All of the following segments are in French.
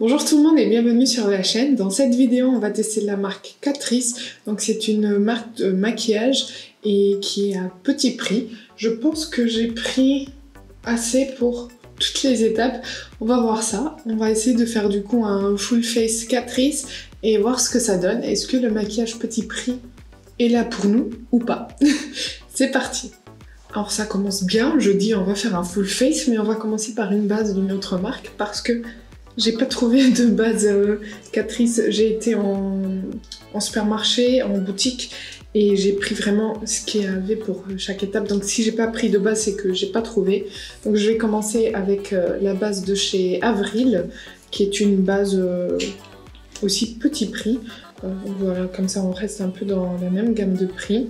Bonjour tout le monde et bienvenue sur la chaîne. Dans cette vidéo, on va tester la marque Catrice. Donc c'est une marque de maquillage et qui est à petit prix. Je pense que j'ai pris assez pour toutes les étapes. On va voir ça. On va essayer de faire du coup un full face Catrice et voir ce que ça donne. Est-ce que le maquillage petit prix est là pour nous ou pas? C'est parti. Alors ça commence bien. Je dis on va faire un full face, mais on va commencer par une base d'une autre marque parce que j'ai pas trouvé de base Catrice. J'ai été en supermarché, en boutique et j'ai pris vraiment ce qu'il y avait pour chaque étape. Donc si j'ai pas pris de base, c'est que j'ai pas trouvé. Donc je vais commencer avec la base de chez Avril, qui est une base aussi petit prix. Voilà, comme ça on reste un peu dans la même gamme de prix.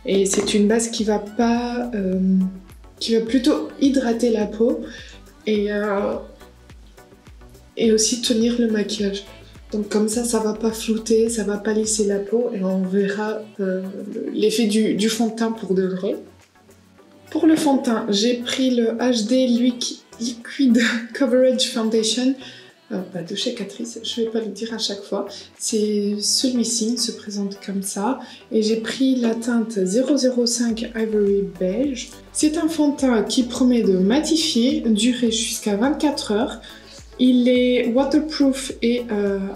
Et c'est une base qui va pas, qui va plutôt hydrater la peau et aussi tenir le maquillage. Donc comme ça va pas flouter, ça va pas lisser la peau et on verra l'effet du fond de teint pour de vrai. Pour le fond de teint, j'ai pris le HD Liquid Coverage Foundation de chez Catrice, je vais pas le dire à chaque fois. C'est celui-ci, il se présente comme ça. Et j'ai pris la teinte 005 Ivory Beige. C'est un fond de teint qui promet de matifier, durer jusqu'à 24 heures. Il est waterproof et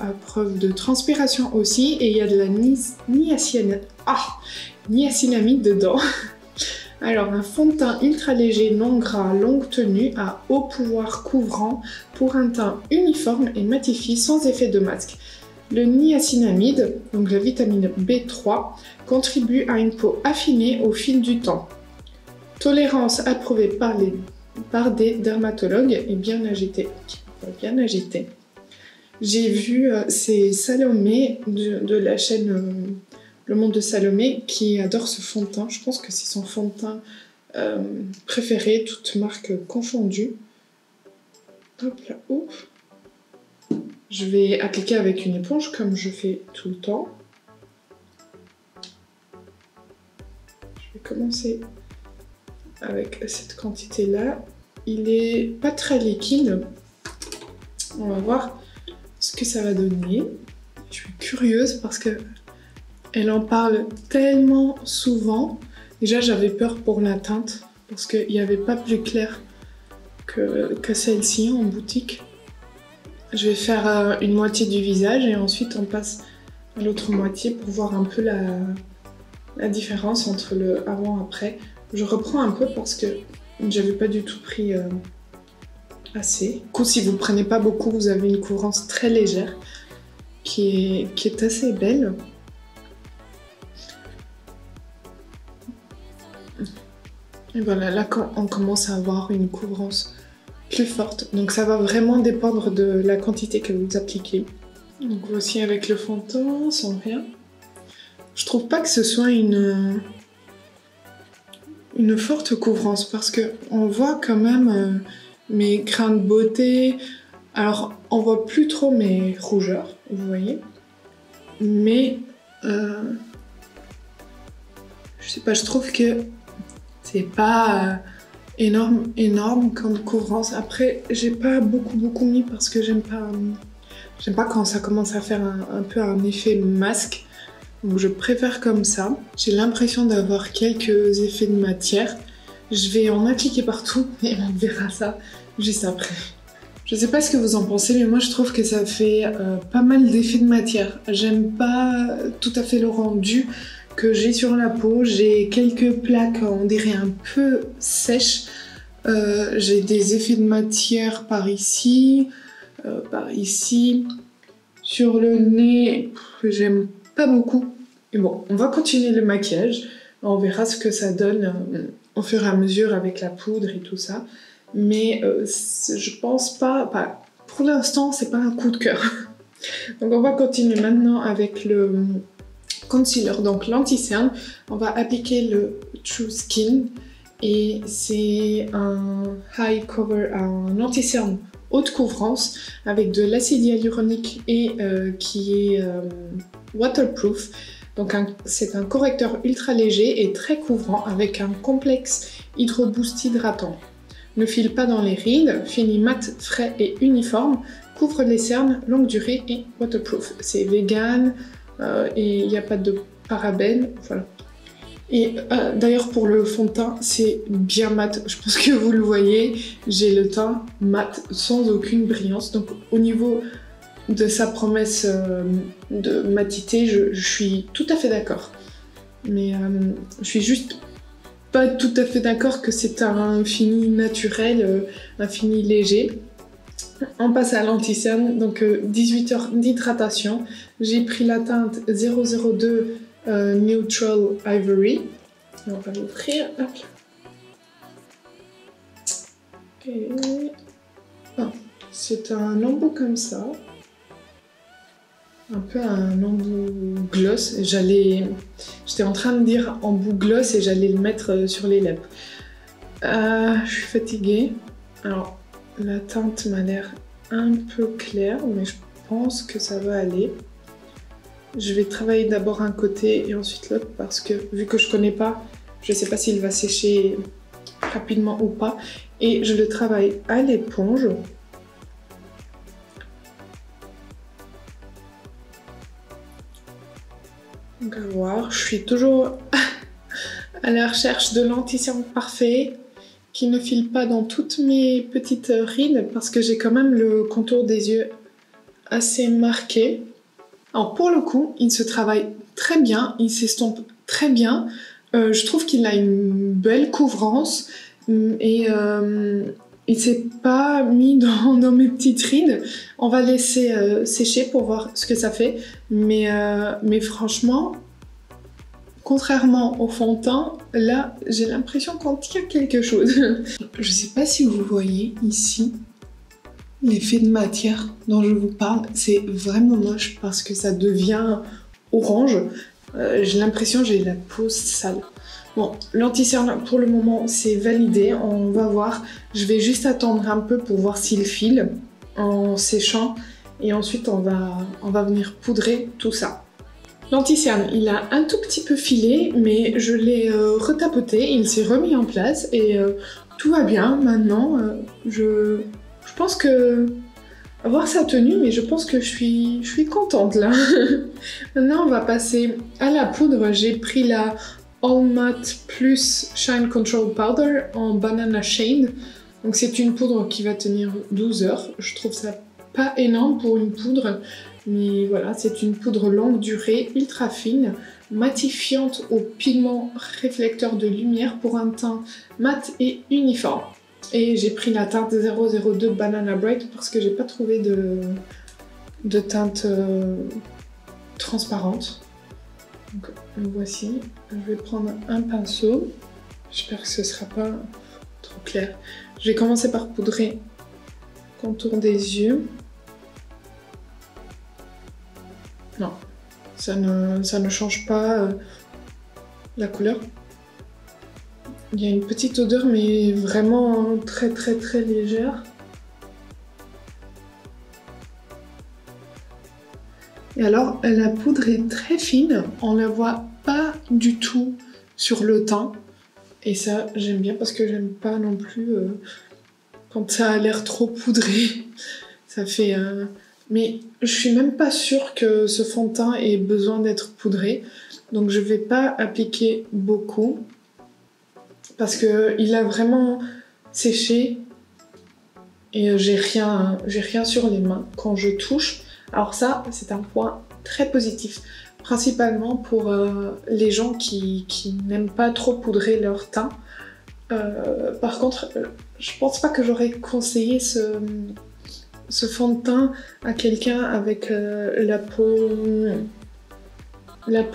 à preuve de transpiration aussi, et il y a de la niacinamide dedans. Alors, un fond de teint ultra léger, non gras, longue tenue, à haut pouvoir couvrant pour un teint uniforme et matifié sans effet de masque. Le niacinamide, donc la vitamine B3, contribue à une peau affinée au fil du temps. Tolérance approuvée par des dermatologues et bien agitée. J'ai vu c'est Salomé de la chaîne Le Monde de Salomé qui adore ce fond de teint. Je pense que c'est son fond de teint préféré, toutes marques confondues. Hop là, ouf. Je vais appliquer avec une éponge comme je fais tout le temps. Je vais commencer avec cette quantité-là. Il est pas très liquide. On va voir ce que ça va donner. Je suis curieuse parce que elle en parle tellement souvent. Déjà, j'avais peur pour la teinte parce qu'il n'y avait pas plus clair que celle-ci en boutique. Je vais faire une moitié du visage et ensuite on passe à l'autre moitié pour voir un peu la différence entre le avant et après. Je reprends un peu parce que j'avais pas du tout pris assez. Du coup, si vous prenez pas beaucoup, vous avez une couvrance très légère qui est assez belle. Et voilà, là on commence à avoir une couvrance plus forte. Donc ça va vraiment dépendre de la quantité que vous appliquez. Donc voici avec le fond de teint, sans rien. Je trouve pas que ce soit une forte couvrance parce que on voit quand même mes grains de beauté. Alors on voit plus trop mes rougeurs, vous voyez. Mais je sais pas, je trouve que c'est pas énorme comme couvrance. Après, j'ai pas beaucoup mis parce que j'aime pas quand ça commence à faire un peu un effet masque. Donc je préfère comme ça. J'ai l'impression d'avoir quelques effets de matière. Je vais en appliquer partout et on verra ça juste après. Je sais pas ce que vous en pensez, mais moi je trouve que ça fait pas mal d'effets de matière. J'aime pas tout à fait le rendu que j'ai sur la peau. J'ai quelques plaques, on dirait un peu sèches. J'ai des effets de matière par ici. Sur le nez, j'aime pas beaucoup. Et bon, on va continuer le maquillage. On verra ce que ça donne au fur et à mesure avec la poudre et tout ça. Mais je pense pas... pour l'instant, c'est pas un coup de cœur. Donc on va continuer maintenant avec le concealer, donc l'anti-cerne. On va appliquer le True Skin et c'est un high cover, un anti-cerne haute couvrance avec de l'acide hyaluronique et qui est waterproof. Donc c'est un correcteur ultra léger et très couvrant avec un complexe Hydro Boost hydratant. Ne file pas dans les rides, fini mat, frais et uniforme, couvre les cernes, longue durée et waterproof. C'est vegan et il n'y a pas de parabènes, voilà. Et d'ailleurs pour le fond de teint, c'est bien mat, je pense que vous le voyez, j'ai le teint mat sans aucune brillance, donc au niveau de sa promesse de matité, je suis tout à fait d'accord. Mais je suis juste pas tout à fait d'accord que c'est un fini naturel, un fini léger. On passe à l'anti-cerne, donc 18 heures d'hydratation. J'ai pris la teinte 002 Neutral Ivory. On va l'ouvrir. Et... Ah, c'est un embout comme ça. Un peu un embout gloss. J'étais en train de dire embout gloss et j'allais le mettre sur les lèvres. Je suis fatiguée. Alors, la teinte m'a l'air un peu claire, mais je pense que ça va aller. Je vais travailler d'abord un côté et ensuite l'autre parce que vu que je connais pas, je sais pas s'il va sécher rapidement ou pas. Et je le travaille à l'éponge. Donc à voir, je suis toujours à la recherche de l'anti-cerne parfait qui ne file pas dans toutes mes petites rides parce que j'ai quand même le contour des yeux assez marqué. Alors pour le coup, il se travaille très bien, il s'estompe très bien. Je trouve qu'il a une belle couvrance et il s'est pas mis dans mes petites rides. On va laisser sécher pour voir ce que ça fait. Mais franchement, contrairement au fond de teint, là, j'ai l'impression qu'on tient quelque chose. Je sais pas si vous voyez ici l'effet de matière dont je vous parle. C'est vraiment moche parce que ça devient orange. J'ai l'impression que j'ai la peau sale. Bon, l'anti-cerne pour le moment c'est validé, on va voir. Je vais juste attendre un peu pour voir s'il file en séchant et ensuite on va venir poudrer tout ça. L'anti-cerne, il a un tout petit peu filé, mais je l'ai retapoté, il s'est remis en place et tout va bien maintenant. Je pense que... à voir sa tenue, mais je pense que je suis contente là. Maintenant, on va passer à la poudre. J'ai pris la All Matte Plus Shine Control Powder en Banana Shade. Donc c'est une poudre qui va tenir 12 heures. Je trouve ça pas énorme pour une poudre, mais voilà, c'est une poudre longue durée, ultra fine, matifiante au pigment réflecteur de lumière pour un teint mat et uniforme. Et j'ai pris la teinte 002 Banana Bright parce que j'ai pas trouvé de teinte transparente. Donc voici, je vais prendre un pinceau. J'espère que ce sera pas trop clair. Je vais commencer par poudrer le contour des yeux. Non, ça ne change pas la couleur. Il y a une petite odeur, mais vraiment très très très légère. Et alors, la poudre est très fine, on la voit pas du tout sur le teint. Et ça, j'aime bien parce que j'aime pas non plus quand ça a l'air trop poudré. Ça fait... Mais je suis même pas sûre que ce fond de teint ait besoin d'être poudré. Donc je vais pas appliquer beaucoup. Parce qu'il a vraiment séché et j'ai rien sur les mains quand je touche. Alors ça, c'est un point très positif, principalement pour les gens qui n'aiment pas trop poudrer leur teint. Par contre, je pense pas que j'aurais conseillé ce fond de teint à quelqu'un avec la peau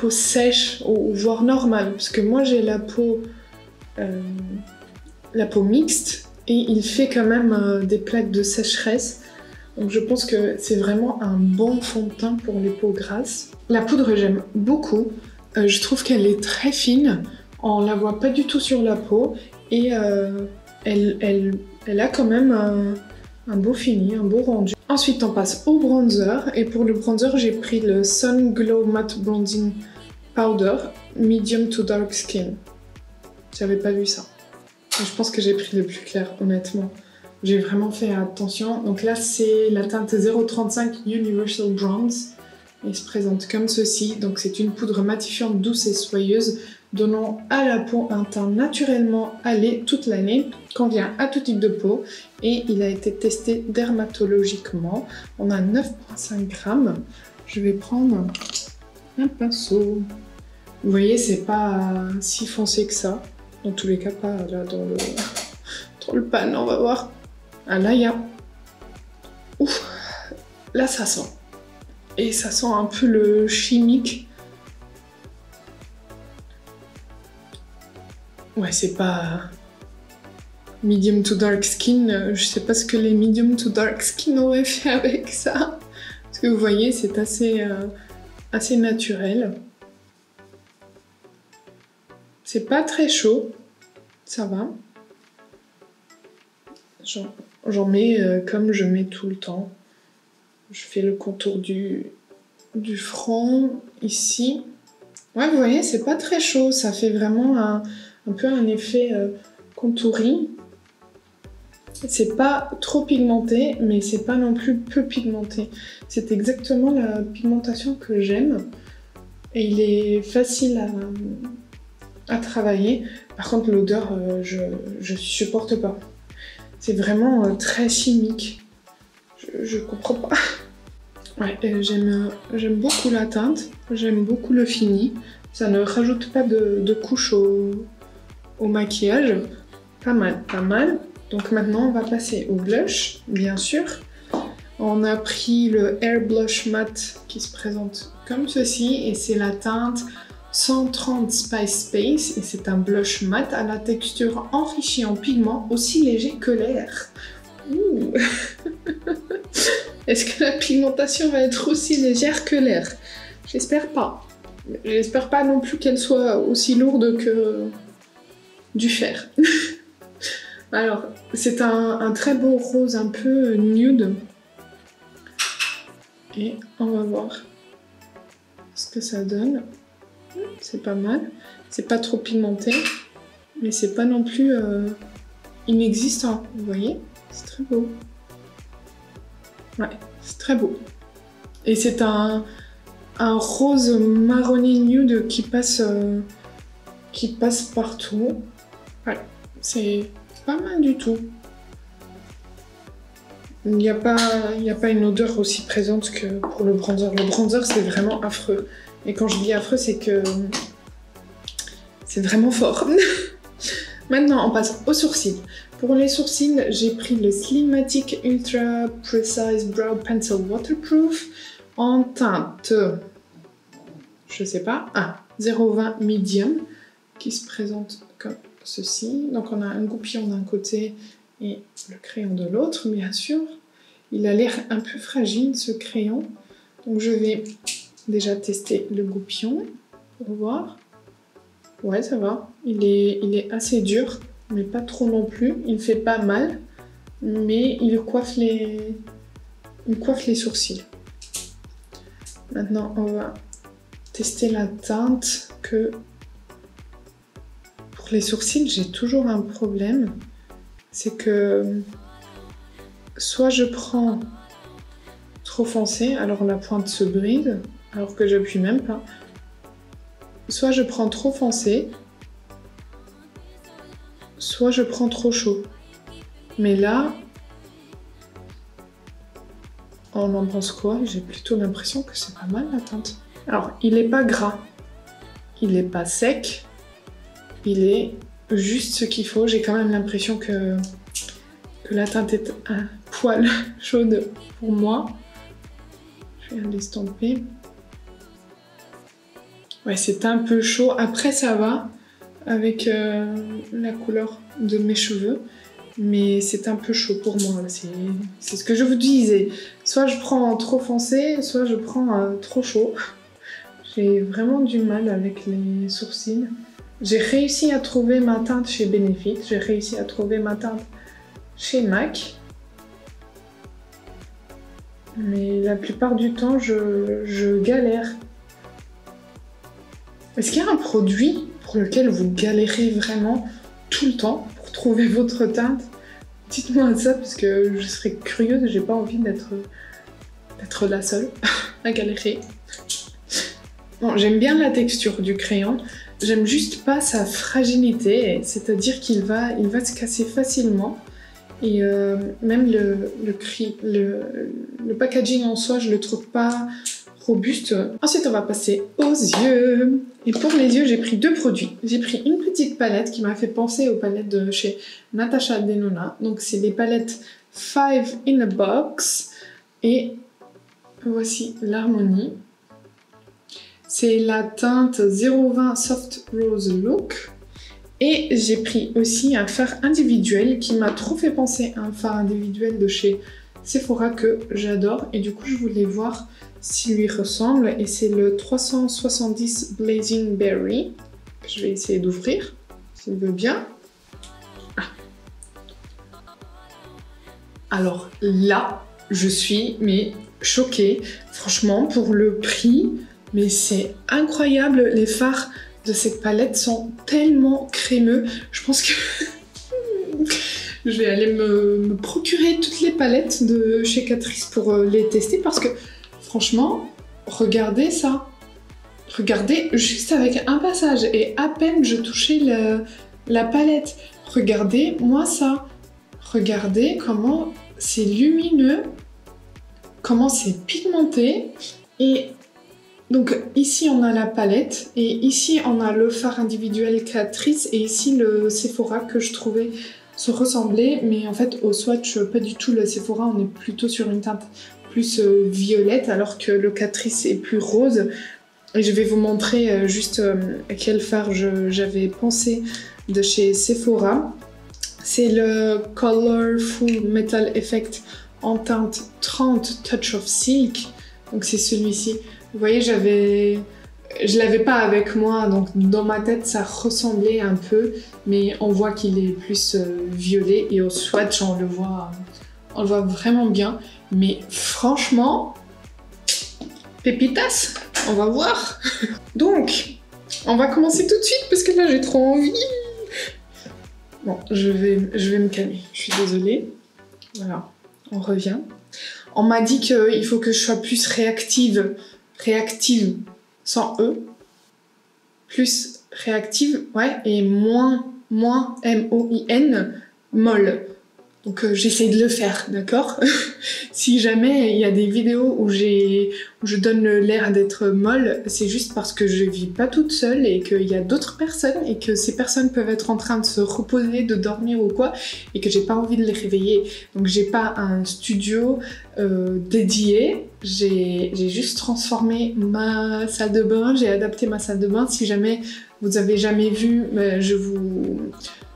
sèche ou voire normale, parce que moi j'ai la peau mixte et il fait quand même des plaques de sécheresse, donc je pense que c'est vraiment un bon fond de teint pour les peaux grasses. La poudre j'aime beaucoup, je trouve qu'elle est très fine, on la voit pas du tout sur la peau et elle a quand même un beau fini, un beau rendu. Ensuite on passe au bronzer et pour le bronzer j'ai pris le Sun Glow Matte Bronzing Powder Medium to Dark Skin. J'avais pas vu ça. Je pense que j'ai pris le plus clair, honnêtement. J'ai vraiment fait attention. Donc là, c'est la teinte 035 Universal Bronze. Il se présente comme ceci. Donc c'est une poudre matifiante douce et soyeuse, donnant à la peau un teint naturellement allé toute l'année, convient à tout type de peau et il a été testé dermatologiquement. On a 9,5 grammes. Je vais prendre un pinceau. Vous voyez, c'est pas si foncé que ça. Dans tous les cas, pas là dans le pan, on va voir. Ah là, il y a... Ouf, là ça sent. Et ça sent un peu le chimique. Ouais, c'est pas medium to dark skin. Je sais pas ce que les medium to dark skin auraient fait avec ça. Parce que vous voyez, c'est assez naturel. C'est pas très chaud. Ça va. J'en mets comme je mets tout le temps. Je fais le contour du front, ici. Ouais, vous voyez, c'est pas très chaud. Ça fait vraiment un peu un effet contouring. C'est pas trop pigmenté, mais c'est pas non plus peu pigmenté. C'est exactement la pigmentation que j'aime. Et il est facile à travailler. Par contre, l'odeur, je supporte pas. C'est vraiment très chimique. Je comprends pas. Ouais, j'aime beaucoup la teinte. J'aime beaucoup le fini. Ça ne rajoute pas de couche au maquillage. Pas mal, pas mal. Donc maintenant, on va passer au blush, bien sûr. On a pris le Air Blush Matte qui se présente comme ceci. Et c'est la teinte 130 Spice Space. Et c'est un blush mat à la texture enrichie en pigments aussi léger que l'air. Ouh. Est-ce que la pigmentation va être aussi légère que l'air? J'espère pas. J'espère pas non plus qu'elle soit aussi lourde que du fer. Alors, c'est un très beau rose un peu nude. Et on va voir ce que ça donne. C'est pas mal. C'est pas trop pigmenté, mais c'est pas non plus inexistant. Vous voyez? C'est très beau. Ouais, c'est très beau. Et c'est un rose marronné nude qui passe partout. Ouais, c'est pas mal du tout. Il n'y a pas une odeur aussi présente que pour le bronzer. Le bronzer, c'est vraiment affreux. Et quand je dis affreux, c'est que c'est vraiment fort. Maintenant, on passe aux sourcils. Pour les sourcils, j'ai pris le Slimatic Ultra Precise Brow Pencil Waterproof en teinte, je sais pas, 0,20 Medium, qui se présente comme ceci. Donc on a un goupillon d'un côté et le crayon de l'autre, bien sûr. Il a l'air un peu fragile, ce crayon. Donc je vais déjà tester le goupillon pour voir. Ouais, ça va. Il est assez dur, mais pas trop non plus. Il fait pas mal, mais il coiffe les sourcils. Maintenant, on va tester la teinte que... Pour les sourcils, j'ai toujours un problème. C'est que soit je prends trop foncé, alors la pointe se brise, alors que j'appuie même pas. Soit je prends trop foncé, soit je prends trop chaud. Mais là, on en pense quoi? J'ai plutôt l'impression que c'est pas mal la teinte. Alors, il est pas gras, il est pas sec, il est juste ce qu'il faut. J'ai quand même l'impression que la teinte est un poil chaude pour moi. Je vais l'estomper. Ouais, c'est un peu chaud. Après, ça va avec la couleur de mes cheveux. Mais c'est un peu chaud pour moi. C'est ce que je vous disais. Soit je prends trop foncé, soit je prends trop chaud. J'ai vraiment du mal avec les sourcils. J'ai réussi à trouver ma teinte chez Benefit. J'ai réussi à trouver ma teinte chez MAC. Mais la plupart du temps, je galère. Est-ce qu'il y a un produit pour lequel vous galérez vraiment tout le temps pour trouver votre teinte? Dites-moi ça parce que je serais curieuse, j'ai pas envie d'être la seule à galérer. Bon, j'aime bien la texture du crayon, j'aime juste pas sa fragilité, c'est-à-dire qu'il va se casser facilement. Et même le packaging en soi, je le trouve pas robuste. Ensuite, on va passer aux yeux. Et pour les yeux, j'ai pris 2 produits. J'ai pris une petite palette qui m'a fait penser aux palettes de chez Natasha Denona. Donc, c'est les palettes 5 in a Box. Et voici l'harmonie. C'est la teinte 020 Soft Rose Look. Et j'ai pris aussi un fard individuel qui m'a trop fait penser à un fard individuel de chez Sephora que j'adore. Et du coup, je voulais voir s'il lui ressemble. Et c'est le 370 Blazing Berry que je vais essayer d'ouvrir, s'il veut bien. Ah. Alors là, je suis choquée. Franchement, pour le prix, mais c'est incroyable. Les fards de cette palette sont tellement crémeux. Je pense que je vais aller me procurer toutes les palettes de chez Catrice pour les tester parce que franchement, regardez ça. Regardez juste avec un passage et à peine je touchais la palette. Regardez-moi ça. Regardez comment c'est lumineux, comment c'est pigmenté et donc ici on a la palette et ici on a le fard individuel Catrice et ici le Sephora que je trouvais se ressembler, mais en fait au swatch pas du tout. Le Sephora on est plutôt sur une teinte plus violette alors que le Catrice est plus rose. Et je vais vous montrer juste quel fard j'avais pensé de chez Sephora. C'est le Colorful Metal Effect en teinte 30 Touch of Silk. Donc c'est celui-ci. Vous voyez, je l'avais pas avec moi, donc dans ma tête ça ressemblait un peu, mais on voit qu'il est plus violet et au swatch on le voit vraiment bien. Mais franchement, pépitas, on va voir. Donc, on va commencer tout de suite parce que là j'ai trop envie. Bon, je vais me calmer, je suis désolée. Voilà, on revient. On m'a dit qu'il faut que je sois plus réactive sans E, plus réactive, ouais, et moins M-O-I-N, molle. Donc j'essaie de le faire, d'accord? Si jamais il y a des vidéos où je donne l'air d'être molle, c'est juste parce que je vis pas toute seule et qu'il y a d'autres personnes et que ces personnes peuvent être en train de se reposer, de dormir ou quoi, et que j'ai pas envie de les réveiller. Donc j'ai pas un studio dédié, j'ai juste transformé ma salle de bain, j'ai adapté ma salle de bain. Si jamais vous avez jamais vu,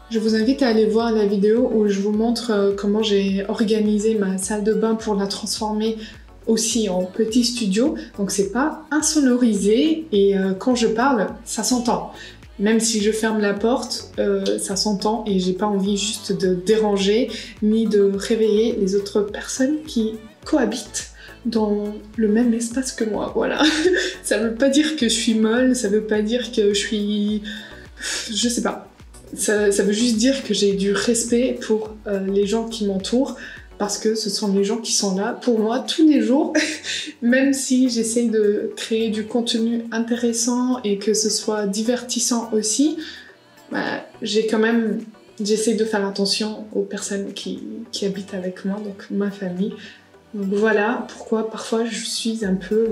je vous invite à aller voir la vidéo où je vous montre comment j'ai organisé ma salle de bain pour la transformer aussi en petit studio. Donc c'est pas insonorisé et quand je parle, ça s'entend. Même si je ferme la porte, ça s'entend et j'ai pas envie juste de déranger ni de réveiller les autres personnes qui cohabitent dans le même espace que moi, voilà. Ça veut pas dire que je suis molle, ça veut pas dire que je suis... je sais pas. Ça veut juste dire que j'ai du respect pour les gens qui m'entourent parce que ce sont les gens qui sont là pour moi tous les jours. Même si j'essaye de créer du contenu intéressant et que ce soit divertissant aussi, j'essaie de faire attention aux personnes qui habitent avec moi, donc ma famille. Donc voilà pourquoi parfois je suis un peu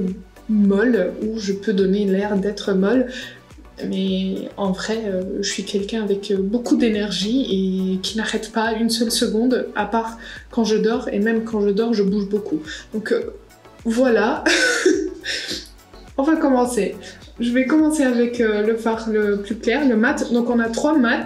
molle ou je peux donner l'air d'être molle. Mais en vrai, je suis quelqu'un avec beaucoup d'énergie et qui n'arrête pas une seule seconde, à part quand je dors, et même quand je dors, je bouge beaucoup. Donc voilà, on va commencer. Je vais commencer avec le fard le plus clair, le mat. Donc on a 3 mats.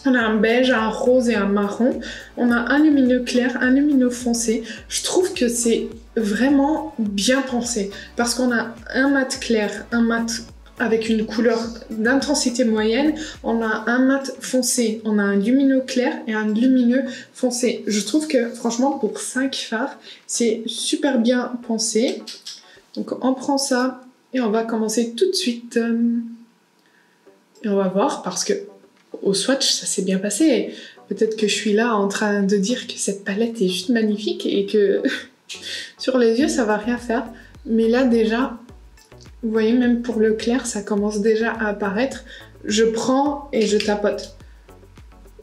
On a un beige, un rose et un marron. On a un lumineux clair, un lumineux foncé. Je trouve que c'est vraiment bien pensé parce qu'on a un mat clair, un mat avec une couleur d'intensité moyenne, on a un mat foncé, on a un lumineux clair et un lumineux foncé. Je trouve que franchement pour 5 fards, c'est super bien pensé. Donc on prend ça et on va commencer tout de suite. Et on va voir parce que au swatch ça s'est bien passé. Peut-être que je suis là en train de dire que cette palette est juste magnifique et que sur les yeux ça va rien faire. Mais là déjà, vous voyez, même pour le clair, ça commence déjà à apparaître. Je prends et je tapote.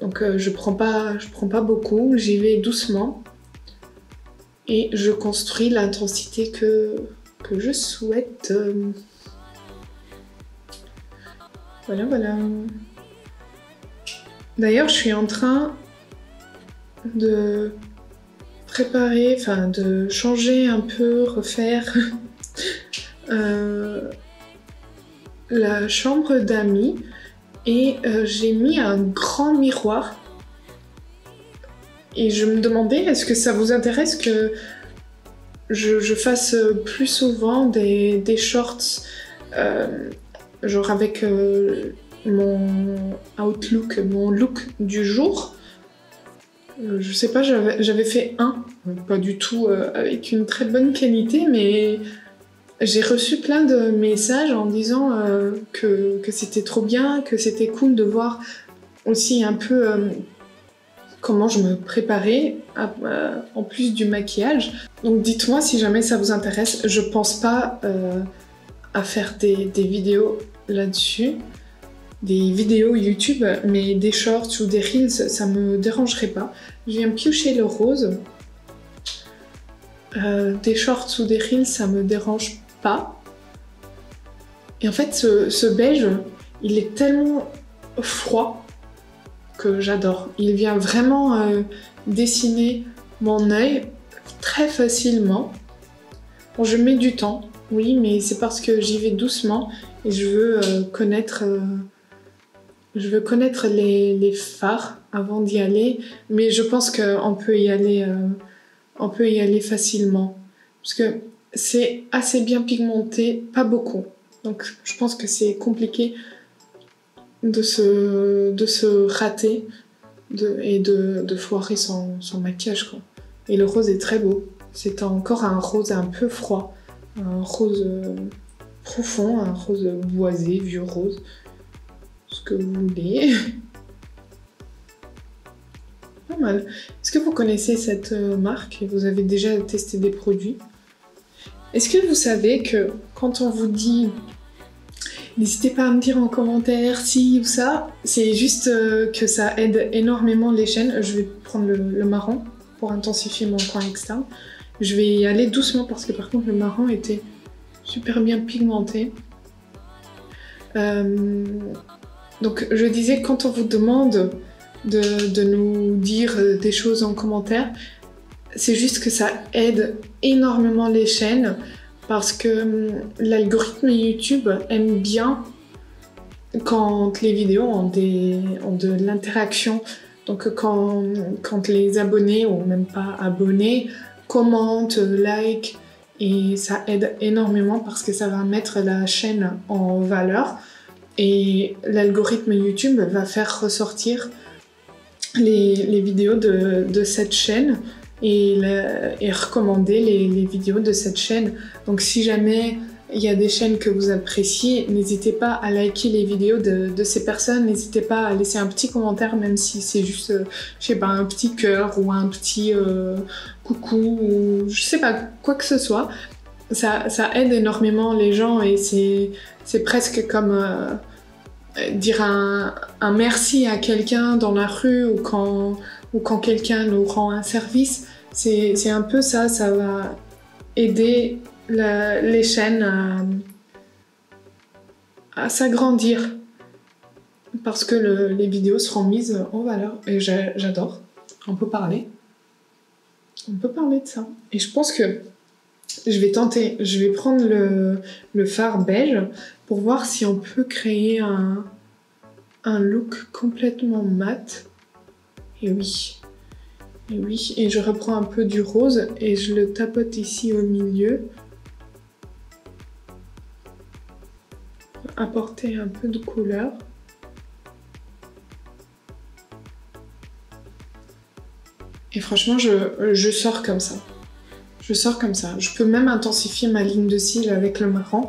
Donc je prends pas beaucoup, j'y vais doucement. Et je construis l'intensité que je souhaite. Voilà, voilà. D'ailleurs, je suis en train de préparer, enfin de changer un peu, refaire la chambre d'amis. Et j'ai mis un grand miroir. Et je me demandais, est-ce que ça vous intéresse que je fasse plus souvent des shorts genre avec mon outlook, mon look du jour. Je sais pas, j'avais fait un, pas du tout avec une très bonne qualité, mais j'ai reçu plein de messages en disant que c'était trop bien, que c'était cool de voir aussi un peu comment je me préparais en plus du maquillage. Donc dites-moi si jamais ça vous intéresse. Je pense pas à faire des vidéos là-dessus, des vidéos YouTube, mais des shorts ou des reels, ça me dérangerait pas. Je viens piocher le rose. Des shorts ou des reels, ça me dérange pas. Et en fait, ce beige, il est tellement froid que j'adore. Il vient vraiment dessiner mon œil très facilement. Bon, je mets du temps, oui, mais c'est parce que j'y vais doucement et je veux connaître les fards avant d'y aller, mais je pense qu'on peut y aller, facilement, parce que c'est assez bien pigmenté, pas beaucoup. Donc je pense que c'est compliqué de se rater et de foirer son maquillage, quoi. Et le rose est très beau. C'est encore un rose un peu froid, un rose profond, un rose boisé, vieux rose, ce que vous voulez. Pas mal. Est-ce que vous connaissez cette marque et vous avez déjà testé des produits? Est-ce que vous savez que quand on vous dit n'hésitez pas à me dire en commentaire si ou ça, c'est juste que ça aide énormément les chaînes. Je vais prendre le marron pour intensifier mon coin externe. Je vais y aller doucement parce que par contre le marron était super bien pigmenté. Donc je disais, quand on vous demande de nous dire des choses en commentaire, c'est juste que ça aide énormément les chaînes parce que l'algorithme YouTube aime bien quand les vidéos ont de l'interaction. Donc quand les abonnés, ou même pas abonnés, commentent, like, et ça aide énormément parce que ça va mettre la chaîne en valeur et l'algorithme YouTube va faire ressortir les vidéos de cette chaîne et recommander les vidéos de cette chaîne. Donc si jamais il y a des chaînes que vous appréciez, n'hésitez pas à liker les vidéos de ces personnes, n'hésitez pas à laisser un petit commentaire, même si c'est juste, je sais pas, un petit cœur ou un petit coucou, ou je sais pas, quoi que ce soit. Ça aide énormément les gens et c'est presque comme dire un merci à quelqu'un dans la rue ou quand quelqu'un nous rend un service. C'est un peu ça, ça va aider les chaînes à s'agrandir parce que les vidéos seront mises en valeur et j'adore. On peut parler de ça et je pense que je vais tenter, je vais prendre le fard beige pour voir si on peut créer un look complètement mat. Et oui, et je reprends un peu du rose et je le tapote ici au milieu. Apporter un peu de couleur. Et franchement, je sors comme ça. Je sors comme ça. Je peux même intensifier ma ligne de cils avec le marron,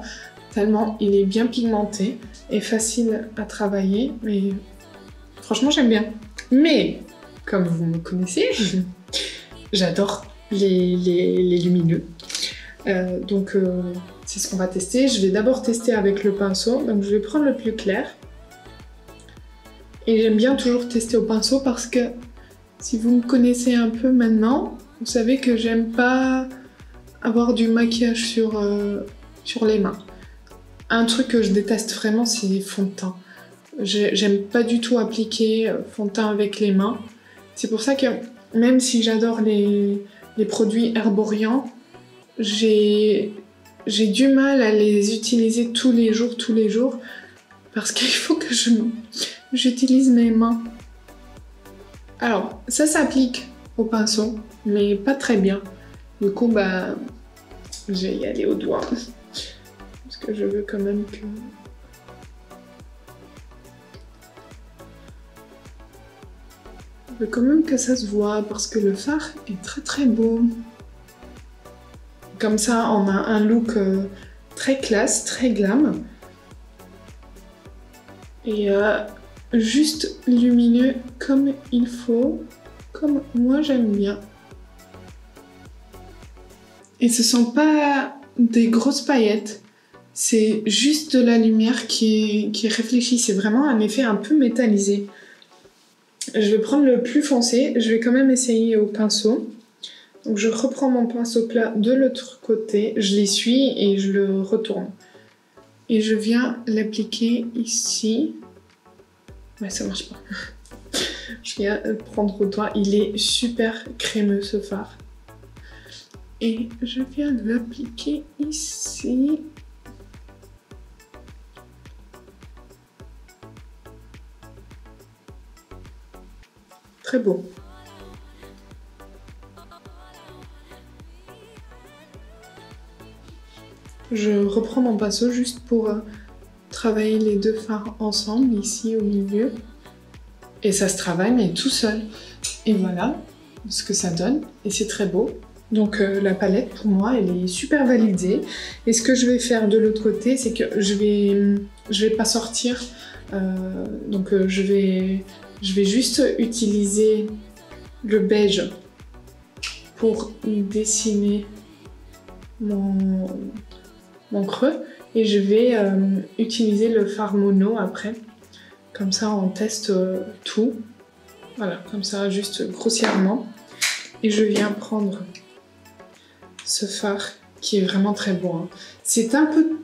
tellement il est bien pigmenté et facile à travailler. Mais franchement, j'aime bien. Mais comme vous me connaissez, j'adore les lumineux. Donc c'est ce qu'on va tester. Je vais d'abord tester avec le pinceau. Donc je vais prendre le plus clair. Et j'aime bien toujours tester au pinceau parce que si vous me connaissez un peu maintenant, vous savez que j'aime pas avoir du maquillage sur les mains. Un truc que je déteste vraiment, c'est les fonds de teint. J'aime pas du tout appliquer fond de teint avec les mains. C'est pour ça que même si j'adore les produits herborients, j'ai du mal à les utiliser tous les jours, parce qu'il faut que j'utilise mes mains. Alors, ça s'applique au pinceau, mais pas très bien. Du coup, bah, je vais y aller au doigt. Parce que je veux quand même que... Je veux quand même que ça se voit, parce que le fard est très très beau. Comme ça, on a un look très classe, très glam. Et juste lumineux comme il faut, comme moi j'aime bien. Et ce sont pas des grosses paillettes, c'est juste de la lumière qui est réfléchie. C'est vraiment un effet un peu métallisé. Je vais prendre le plus foncé, je vais quand même essayer au pinceau. Donc je reprends mon pinceau plat de l'autre côté, je l'essuie et je le retourne. Et je viens l'appliquer ici. Ouais, ça marche pas. Je viens le prendre au doigt, il est super crémeux ce fard. Et je viens l'appliquer ici. Très beau. Je reprends mon pinceau juste pour travailler les deux fards ensemble, ici au milieu. Et ça se travaille, mais tout seul. Et voilà ce que ça donne. Et c'est très beau. Donc la palette, pour moi, elle est super validée. Et ce que je vais faire de l'autre côté, c'est que je vais pas sortir. Je vais juste utiliser le beige pour dessiner mon creux. Et je vais utiliser le fard mono après. Comme ça, on teste tout. Voilà, comme ça, juste grossièrement. Et je viens prendre ce fard qui est vraiment très beau. Hein. C'est un peu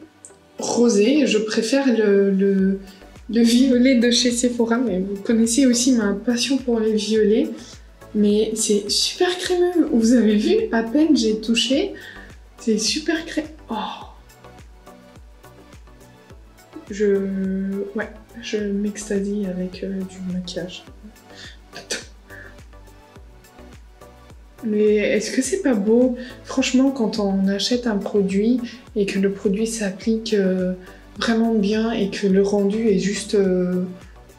rosé. Je préfère le violet de chez Sephora. Mais vous connaissez aussi ma passion pour les violets. Mais c'est super crémeux. Vous avez vu, à peine j'ai touché. C'est super crémeux. Oh! Je m'extasie avec du maquillage. Mais est-ce que c'est pas beau? Franchement, quand on achète un produit et que le produit s'applique vraiment bien et que le rendu est juste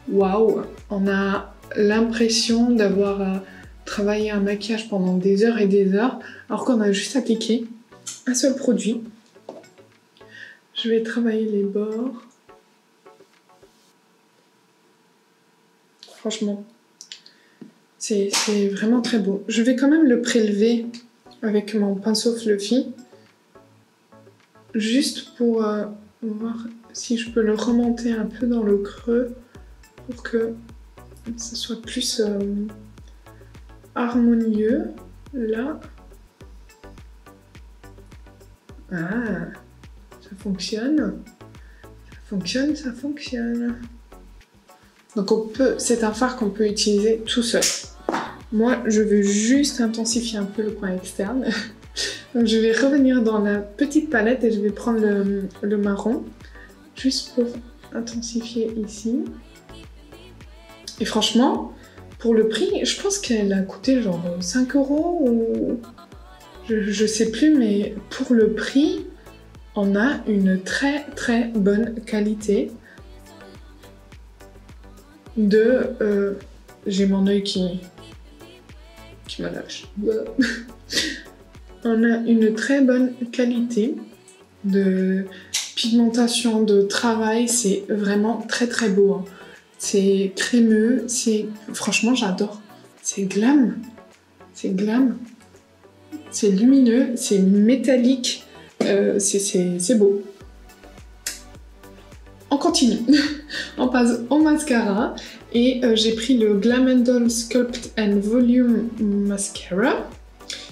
waouh, on a l'impression d'avoir travaillé un maquillage pendant des heures et des heures, alors qu'on a juste appliqué un seul produit. Je vais travailler les bords. Franchement, c'est vraiment très beau. Je vais quand même le prélever avec mon pinceau fluffy, juste pour voir si je peux le remonter un peu dans le creux pour que ça soit plus harmonieux. Là. Ah, ça fonctionne. Ça fonctionne, ça fonctionne. Donc c'est un fard qu'on peut utiliser tout seul. Moi, je veux juste intensifier un peu le coin externe. Donc je vais revenir dans la petite palette et je vais prendre le marron, juste pour intensifier ici. Et franchement, pour le prix, je pense qu'elle a coûté genre 5 € ou... Je sais plus, mais pour le prix, on a une très très bonne qualité. J'ai mon œil qui me lâche. On a une très bonne qualité de pigmentation, de travail, c'est vraiment très très beau. Hein. C'est crémeux, franchement j'adore. C'est glam. C'est glam. C'est lumineux, c'est métallique. C'est beau. On continue. On passe au mascara. Et j'ai pris le Glam & Doll Sculpt and Volume Mascara.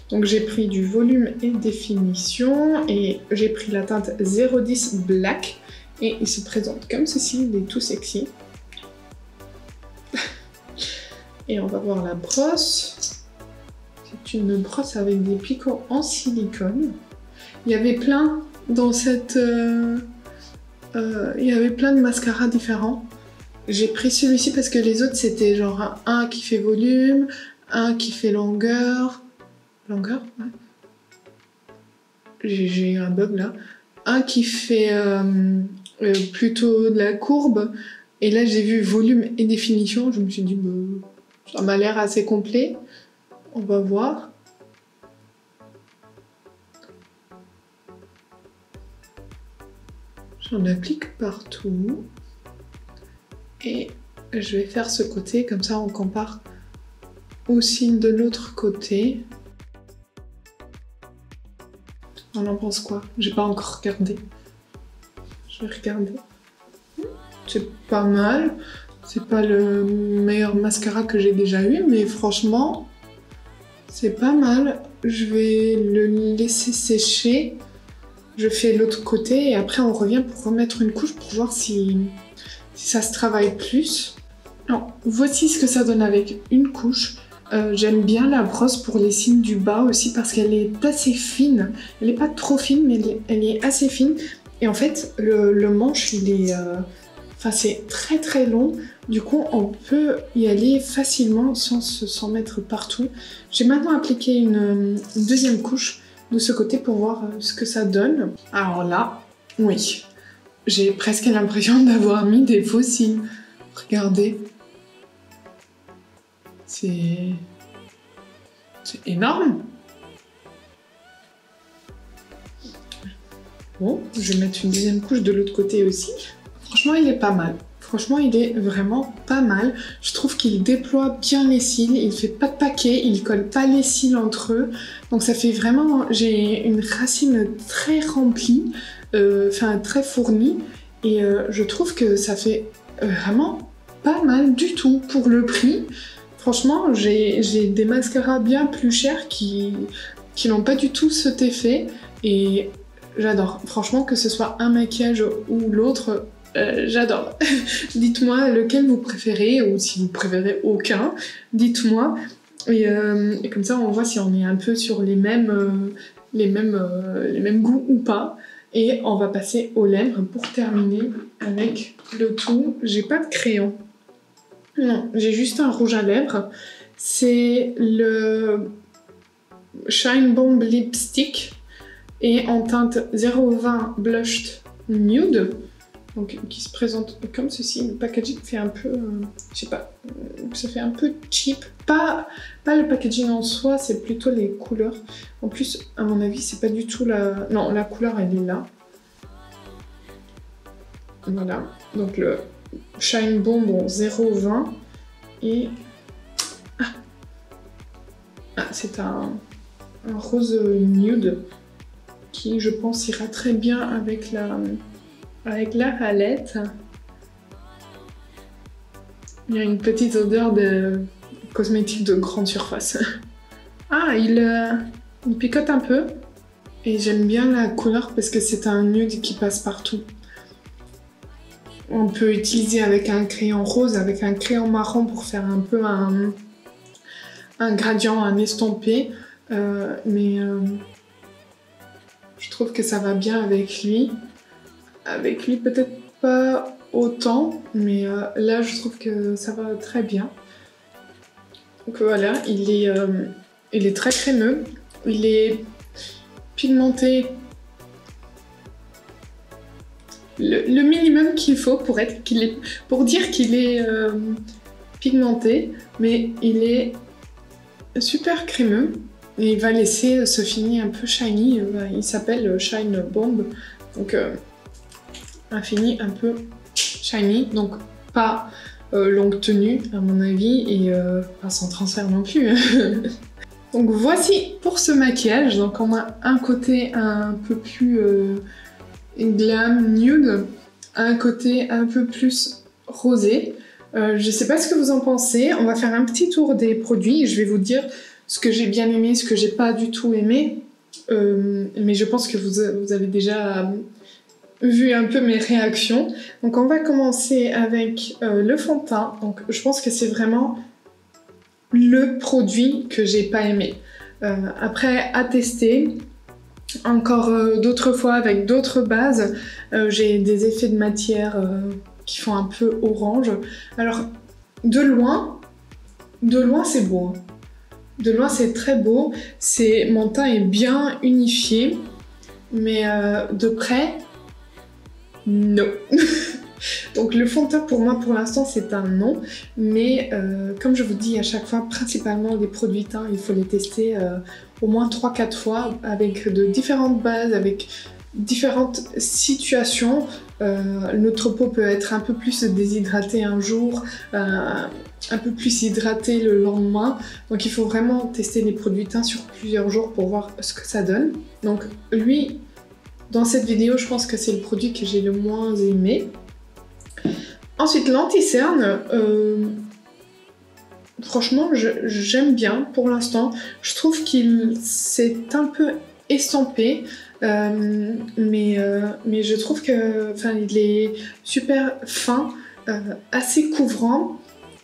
Donc j'ai pris du volume et définition. Et j'ai pris la teinte 010 Black. Et il se présente comme ceci, il est tout sexy. Et on va voir la brosse. C'est une brosse avec des picots en silicone. Il y avait plein dans cette... il y avait plein de mascaras différents. J'ai pris celui-ci parce que les autres c'était genre un qui fait volume, un qui fait longueur. Longueur? Ouais. J'ai eu un bug là. Un qui fait plutôt de la courbe. Et là j'ai vu volume et définition. Je me suis dit, bah, ça m'a l'air assez complet. On va voir. J'en applique partout. Et je vais faire ce côté, comme ça on compare aussi de l'autre côté. On en pense quoi? J'ai pas encore regardé. Je vais regarder. C'est pas mal. C'est pas le meilleur mascara que j'ai déjà eu, mais franchement, c'est pas mal. Je vais le laisser sécher. Je fais l'autre côté et après on revient pour remettre une couche pour voir si ça se travaille plus. Alors, voici ce que ça donne avec une couche. J'aime bien la brosse pour les signes du bas aussi parce qu'elle est assez fine. Elle n'est pas trop fine, mais elle est assez fine. Et en fait, le manche, il est... Enfin, c'est très très long. Du coup, on peut y aller facilement sans mettre partout. J'ai maintenant appliqué une deuxième couche de ce côté pour voir ce que ça donne. Alors là, oui. J'ai presque l'impression d'avoir mis des faux cils. Regardez. C'est énorme. Bon, je vais mettre une deuxième couche de l'autre côté aussi. Franchement, il est pas mal. Franchement, il est vraiment pas mal. Je trouve qu'il déploie bien les cils. Il fait pas de paquet, il colle pas les cils entre eux. Donc ça fait vraiment... J'ai une racine très remplie, enfin très fournie. Et je trouve que ça fait vraiment pas mal du tout pour le prix. Franchement, j'ai des mascaras bien plus chers qui n'ont pas du tout cet effet. Et j'adore. Franchement, que ce soit un maquillage ou l'autre, j'adore. Dites-moi lequel vous préférez, ou si vous préférez aucun, dites-moi. Et comme ça, on voit si on est un peu sur les mêmes goûts ou pas. Et on va passer aux lèvres pour terminer avec le tout. J'ai pas de crayon. Non, j'ai juste un rouge à lèvres. C'est le Shine Bomb Lipstick et en teinte 020 Blushed Nude. Donc qui se présente comme ceci. Le packaging fait un peu... je sais pas. Ça fait un peu cheap. Pas le packaging en soi, c'est plutôt les couleurs. En plus, à mon avis, c'est pas du tout la... Non, la couleur, elle est là. Voilà. Donc le Shine Bomb en 0,20 et... Ah, c'est un rose nude qui, je pense, ira très bien avec la palette. Il y a une petite odeur de cosmétique de grande surface. Ah, il picote un peu. Et j'aime bien la couleur parce que c'est un nude qui passe partout. On peut utiliser avec un crayon rose, avec un crayon marron pour faire un peu un gradient, un estampé. Mais je trouve que ça va bien avec lui. Avec lui, peut-être pas autant, mais là, je trouve que ça va très bien. Donc voilà, il est très crémeux. Il est pigmenté le minimum qu'il faut pour dire qu'il est pigmenté, mais il est super crémeux et il va laisser ce fini un peu shiny. Il s'appelle Shine Bomb, donc un fini un peu shiny, donc pas longue tenue à mon avis et pas sans transfert non plus. Donc voici pour ce maquillage. Donc on a un côté un peu plus glam, nude, un côté un peu plus rosé. Je sais pas ce que vous en pensez. On va faire un petit tour des produits et je vais vous dire ce que j'ai bien aimé, ce que j'ai pas du tout aimé. Mais je pense que vous avez déjà vu un peu mes réactions. Donc on va commencer avec le fond de teint. Donc je pense que c'est vraiment le produit que j'ai pas aimé. Après, à tester, encore d'autres fois avec d'autres bases, j'ai des effets de matière qui font un peu orange. Alors, de loin c'est beau. Hein. De loin, c'est très beau. Mon teint est bien unifié, mais de près, non. Donc le fond de teint pour moi pour l'instant c'est un non, mais comme je vous dis à chaque fois, principalement les produits teints, il faut les tester au moins 3-4 fois avec de différentes bases, avec différentes situations. Notre peau peut être un peu plus déshydratée un jour, un peu plus hydratée le lendemain, donc il faut vraiment tester les produits teints sur plusieurs jours pour voir ce que ça donne. Donc lui, dans cette vidéo, je pense que c'est le produit que j'ai le moins aimé. Ensuite, l'anti-cerne, franchement, j'aime bien pour l'instant. Je trouve qu'il s'est un peu estampé, mais je trouve que, il est super fin, assez couvrant,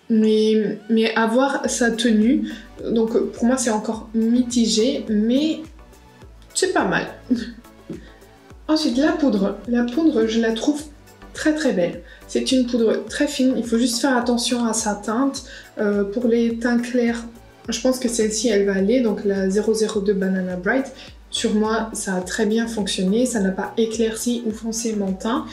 mais à voir sa tenue. Donc pour moi, c'est encore mitigé, mais c'est pas mal. Ensuite, la poudre. La poudre, je la trouve très très belle. C'est une poudre très fine, il faut juste faire attention à sa teinte. Pour les teints clairs, je pense que celle-ci elle va aller, donc la 002 Banana Bright. Sur moi, ça a très bien fonctionné, ça n'a pas éclairci ou foncé mon teint.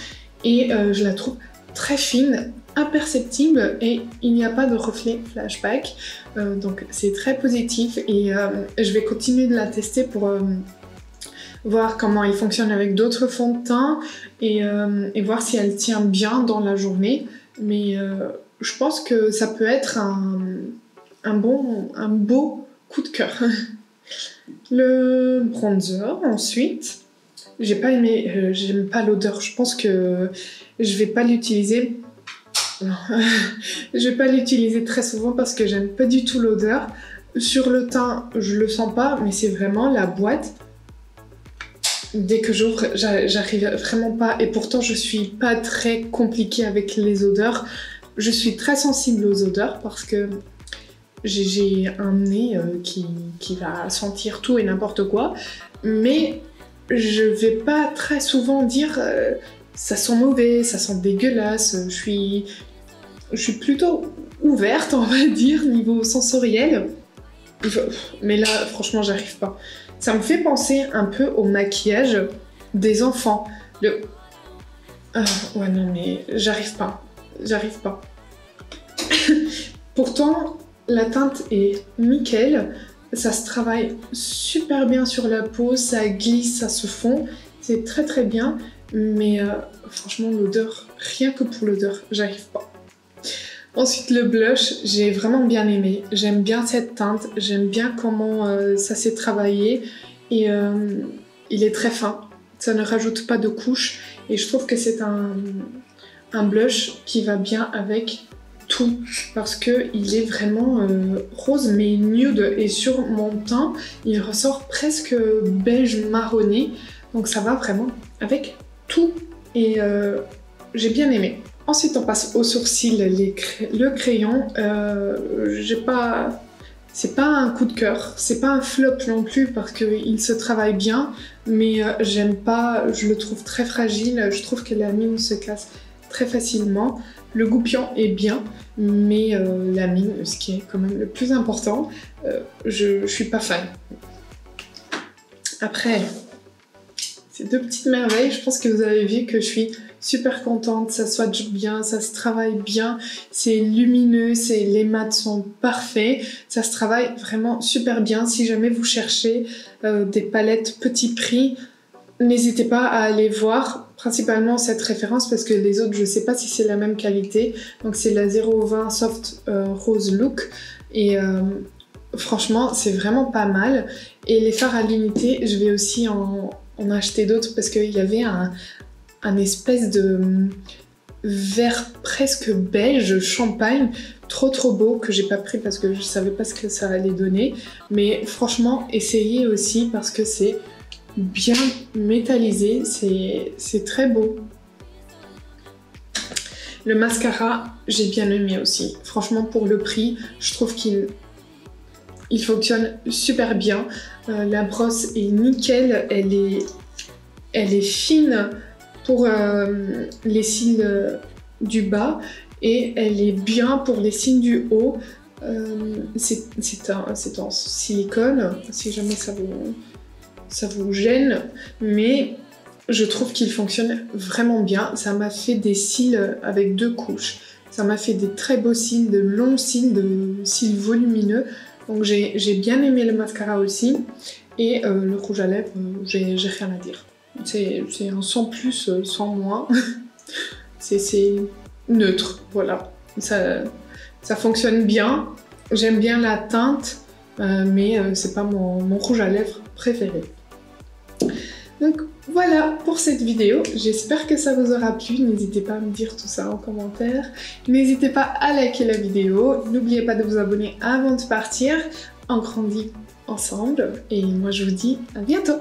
Et je la trouve très fine, imperceptible et il n'y a pas de reflet flashback. Donc c'est très positif et je vais continuer de la tester pour voir comment il fonctionne avec d'autres fonds de teint et voir si elle tient bien dans la journée. Mais je pense que ça peut être un beau coup de cœur. Le bronzer ensuite, j'ai pas aimé, j'aime pas l'odeur. Je pense que je vais pas l'utiliser. Non. Je vais pas l'utiliser très souvent parce que j'aime pas du tout l'odeur. Sur le teint, je le sens pas, mais c'est vraiment la boîte. Dès que j'ouvre, j'arrive vraiment pas, et pourtant je suis pas très compliquée avec les odeurs. Je suis très sensible aux odeurs parce que j'ai un nez qui va sentir tout et n'importe quoi, mais je vais pas très souvent dire ça sent mauvais, ça sent dégueulasse. Je suis plutôt ouverte, on va dire, niveau sensoriel. Mais là, franchement, j'arrive pas. Ça me fait penser un peu au maquillage des enfants. Ouais, non, mais j'arrive pas. J'arrive pas. Pourtant, la teinte est nickel. Ça se travaille super bien sur la peau, ça glisse, ça se fond. C'est très très bien. Mais franchement, l'odeur, rien que pour l'odeur, j'arrive pas. Ensuite, le blush, j'ai vraiment bien aimé. J'aime bien cette teinte, j'aime bien comment ça s'est travaillé. Et il est très fin, ça ne rajoute pas de couches. Et je trouve que c'est un blush qui va bien avec tout. Parce qu'il est vraiment rose mais nude. Et sur mon teint, il ressort presque beige marronné. Donc ça va vraiment avec tout. Et j'ai bien aimé. Ensuite, on passe aux sourcils, le crayon. C'est pas un coup de cœur, c'est pas un flop non plus parce qu'il se travaille bien, mais j'aime pas, je le trouve très fragile, je trouve que la mine se casse très facilement. Le goupillon est bien, mais la mine, ce qui est quand même le plus important, je suis pas fan. Après, ces deux petites merveilles, je pense que vous avez vu que je suis super contente, ça swatch bien, ça se travaille bien, c'est lumineux, les mats sont parfaits, ça se travaille vraiment super bien. Si jamais vous cherchez des palettes petit prix, n'hésitez pas à aller voir principalement cette référence parce que les autres, je sais pas si c'est la même qualité. Donc c'est la 020 Soft Rose Look et franchement, c'est vraiment pas mal. Et les fards à l'unité, je vais aussi en acheter d'autres parce qu'il y avait un espèce de vert presque beige, champagne, trop beau, que j'ai pas pris parce que je savais pas ce que ça allait donner. Mais franchement, essayez aussi parce que c'est bien métallisé, c'est très beau. Le mascara, j'ai bien aimé aussi. Franchement, pour le prix, je trouve qu'il fonctionne super bien. La brosse est nickel, elle est fine pour les cils du bas et elle est bien pour les cils du haut. C'est en silicone, si jamais ça vous gêne, mais je trouve qu'il fonctionne vraiment bien. Ça m'a fait des cils avec 2 couches. Ça m'a fait des très beaux cils, de longs cils, de cils volumineux. Donc j'ai bien aimé le mascara aussi. Et le rouge à lèvres, j'ai rien à dire. C'est un sans plus, sans moins. c'est neutre, voilà. Ça fonctionne bien. J'aime bien la teinte, mais c'est pas mon rouge à lèvres préféré. Donc voilà pour cette vidéo, j'espère que ça vous aura plu, n'hésitez pas à me dire tout ça en commentaire, n'hésitez pas à liker la vidéo, n'oubliez pas de vous abonner avant de partir, on grandit ensemble et moi je vous dis à bientôt.